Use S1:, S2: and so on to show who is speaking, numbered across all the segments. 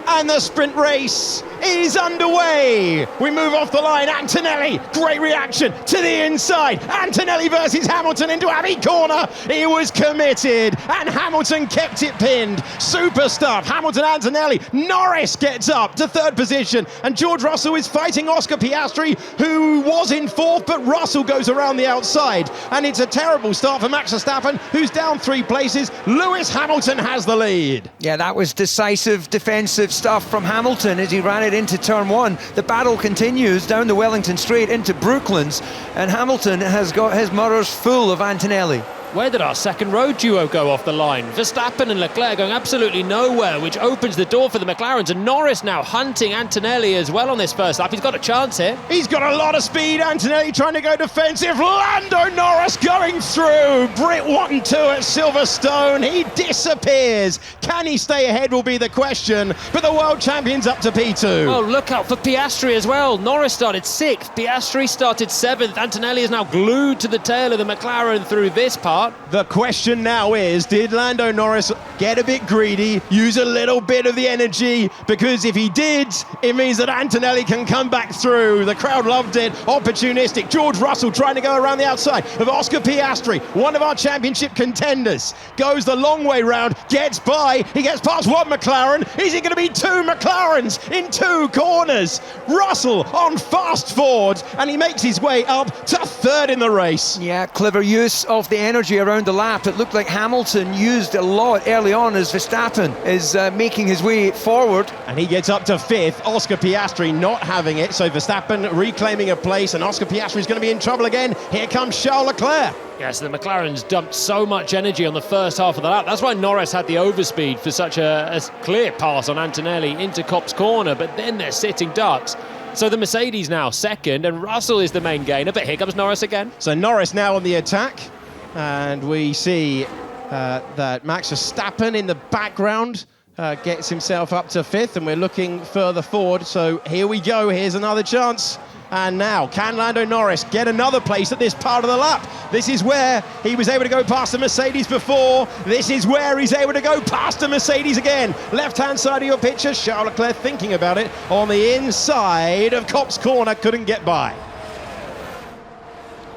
S1: And the sprint race is underway. We move off the line. Antonelli, great reaction to the inside. Antonelli versus Hamilton into Abbey Corner. He was committed and Hamilton kept it pinned. Super stuff. Hamilton, Antonelli. Norris gets up to third position and George Russell is fighting Oscar Piastri, who was in fourth, but Russell goes around the outside. And it's a terrible start for Max Verstappen, who's down 3 places. Lewis Hamilton has the lead.
S2: Yeah, that was decisive defensive stuff from Hamilton as he ran it into turn 1. The battle continues down the Wellington Straight into Brooklands, and Hamilton has got his mirrors full of Antonelli.
S3: Where did our second row duo go off the line? Verstappen and Leclerc going absolutely nowhere, which opens the door for the McLarens, and Norris now hunting Antonelli as well on this first lap. He's got a chance here.
S1: He's got a lot of speed. Antonelli trying to go defensive. Lando Norris going through. Brit 1-2 at Silverstone. He disappears. Can he stay ahead will be the question, but the world champion's up to P2.
S3: Oh, look out for Piastri as well. Norris started 6th, Piastri started 7th. Antonelli is now glued to the tail of the McLaren through this part.
S1: The question now is, did Lando Norris get a bit greedy, use a little bit of the energy? Because if he did, it means that Antonelli can come back through. The crowd loved it. Opportunistic. George Russell trying to go around the outside of Oscar Piastri, one of our championship contenders. Goes the long way round, gets by. He gets past one McLaren. Is it going to be 2 McLarens in 2 corners? Russell on fast forward, and he makes his way up to 3rd in the race.
S2: Yeah, clever use of the energy around the lap. It looked like Hamilton used a lot early on as Verstappen is making his way forward.
S1: And he gets up to 5th. Oscar Piastri not having it, so Verstappen reclaiming a place, and Oscar Piastri is going to be in trouble again. Here comes Charles Leclerc.
S3: Yes, the McLarens dumped so much energy on the first half of the lap. That's why Norris had the overspeed for such a clear pass on Antonelli into Copse Corner, but then they're sitting ducks. So the Mercedes now 2nd, and Russell is the main gainer, but here comes Norris again.
S1: So Norris now on the attack, and we see that Max Verstappen in the background gets himself up to 5th, and we're looking further forward. So here we go, here's another chance. And now, can Lando Norris get another place at this part of the lap? This is where he was able to go past the Mercedes before. This is where he's able to go past the Mercedes again. Left-hand side of your picture, Charles Leclerc thinking about it. On the inside of Copse Corner, couldn't get by.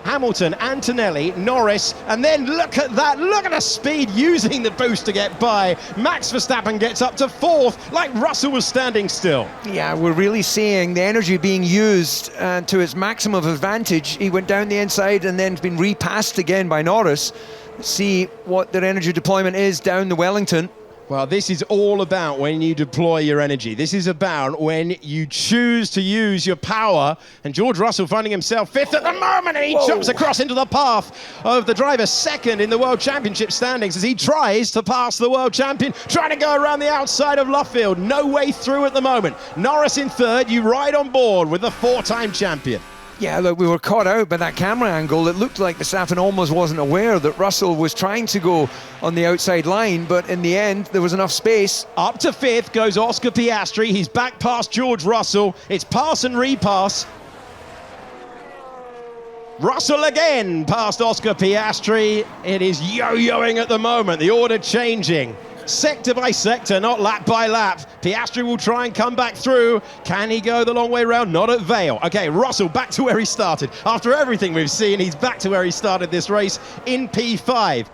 S1: Hamilton, Antonelli, Norris, and then look at that, look at the speed using the boost to get by. Max Verstappen gets up to 4th, like Russell was standing still.
S2: Yeah, we're really seeing the energy being used to its maximum advantage. He went down the inside and then been repassed again by Norris. Let's see what their energy deployment is down the Wellington.
S1: Well, this is all about when you deploy your energy. This is about when you choose to use your power. And George Russell finding himself 5th at the moment, and he jumps across into the path of the driver 2nd in the World Championship standings as he tries to pass the world champion, trying to go around the outside of Luffield. No way through at the moment. Norris in 3rd, you ride on board with the 4-time champion.
S2: Yeah, look, we were caught out by that camera angle. It looked like Verstappen almost wasn't aware that Russell was trying to go on the outside line, but in the end, there was enough space.
S1: Up to 5th goes Oscar Piastri. He's back past George Russell. It's pass and repass. Russell again past Oscar Piastri. It is yo-yoing at the moment, the order changing. Sector by sector, not lap by lap. Piastri will try and come back through. Can he go the long way round? Not at Vale. Okay, Russell back to where he started. After everything we've seen, he's back to where he started this race in P5.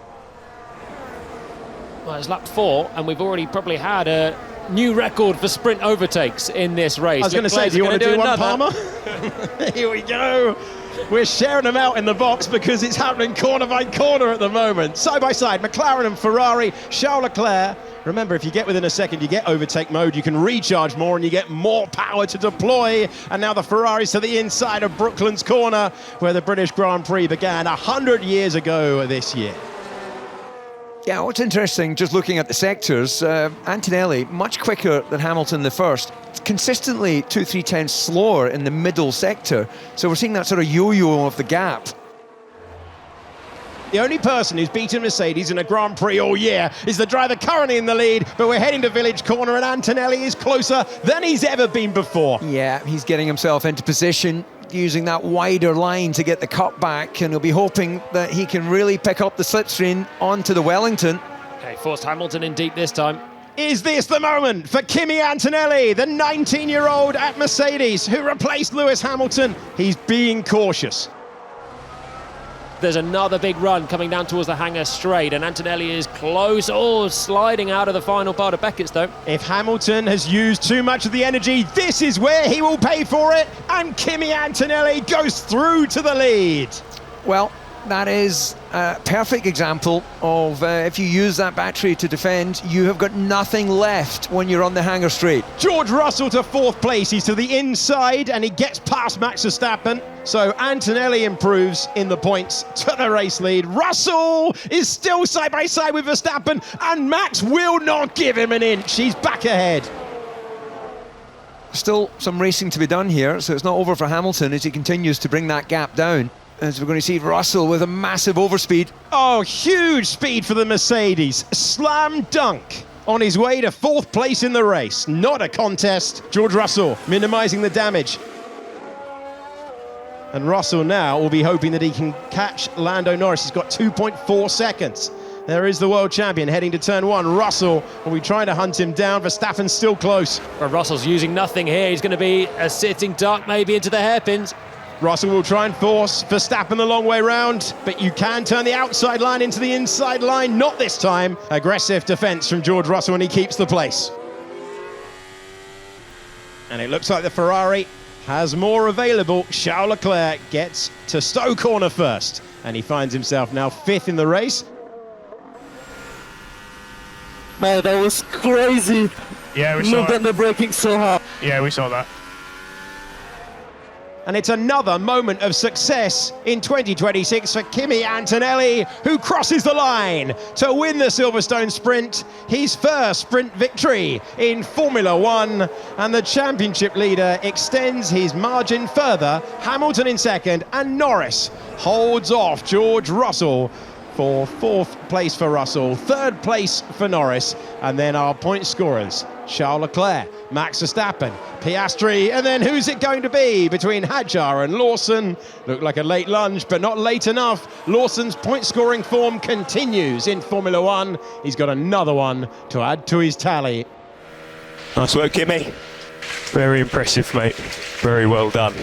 S3: Well, it's lap 4, and we've already probably had a new record for sprint overtakes in this race.
S1: I was going to say, do you want to do one, Palmer? Here we go. We're sharing them out in the box because it's happening corner by corner at the moment. Side by side, McLaren and Ferrari, Charles Leclerc. Remember, if you get within a second, you get overtake mode. You can recharge more and you get more power to deploy. And now the Ferraris to the inside of Brooklands Corner, where the British Grand Prix began 100 years ago this year.
S2: Yeah, what's interesting, just looking at the sectors, Antonelli, much quicker than Hamilton the first, consistently 2-3 tenths slower in the middle sector. So we're seeing that sort of yo-yo of the gap.
S1: The only person who's beaten Mercedes in a Grand Prix all year is the driver currently in the lead, but we're heading to Village Corner and Antonelli is closer than he's ever been before.
S2: Yeah, he's getting himself into position, using that wider line to get the cut back, and he'll be hoping that he can really pick up the slipstream onto the Wellington.
S3: Okay, forced Hamilton in deep this time.
S1: Is this the moment for Kimi Antonelli, the 19-year-old at Mercedes who replaced Lewis Hamilton? He's being cautious.
S3: There's another big run coming down towards the hangar straight, and Antonelli is close. Oh, sliding out of the final part of Beckett's, though.
S1: If Hamilton has used too much of the energy, this is where he will pay for it, and Kimi Antonelli goes through to the lead.
S2: Well, that is a perfect example of if you use that battery to defend, you have got nothing left when you're on the hangar straight.
S1: George Russell to fourth place. He's to the inside and he gets past Max Verstappen. So Antonelli improves in the points to the race lead. Russell is still side by side with Verstappen and Max will not give him an inch. He's back ahead.
S2: Still some racing to be done here, so it's not over for Hamilton as he continues to bring that gap down. As we're going to see Russell with a massive overspeed.
S1: Oh, huge speed for the Mercedes. Slam dunk on his way to fourth place in the race. Not a contest. George Russell minimising the damage. And Russell now will be hoping that he can catch Lando Norris. He's got 2.4 seconds. There is the world champion heading to turn one. Russell will be trying to hunt him down. Verstappen's still close.
S3: But Russell's using nothing here. He's going to be a sitting duck maybe into the hairpins.
S1: Russell will try and force Verstappen the long way round, but you can turn the outside line into the inside line. Not this time. Aggressive defence from George Russell, and he keeps the place. And it looks like the Ferrari has more available. Charles Leclerc gets to Stowe corner first, and he finds himself now fifth in the race.
S4: Man, that was crazy.
S5: Yeah, we saw
S4: Look at
S5: it.
S4: the braking so hard.
S5: Yeah, we saw that.
S1: And it's another moment of success in 2026 for Kimi Antonelli, who crosses the line to win the Silverstone Sprint, his first sprint victory in Formula One, and the championship leader extends his margin further. Hamilton in second, and Norris holds off George Russell for fourth place for Russell, third place for Norris, and then our point scorers, Charles Leclerc, Max Verstappen, Piastri, and then who's it going to be between Hadjar and Lawson? Looked like a late lunge, but not late enough. Lawson's point-scoring form continues in Formula One. He's got another one to add to his tally.
S5: Nice work, Kimmy. Very impressive, mate. Very well done.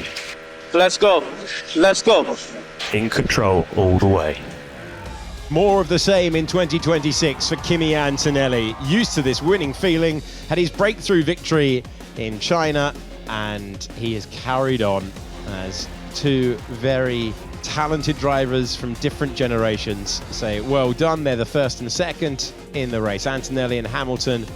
S4: Let's go. Let's go.
S5: In control all the way.
S1: More of the same in 2026 for Kimi Antonelli. Used to this winning feeling, had his breakthrough victory in China, and he has carried on as two very talented drivers from different generations say well done. They're the first and second in the race. Antonelli and Hamilton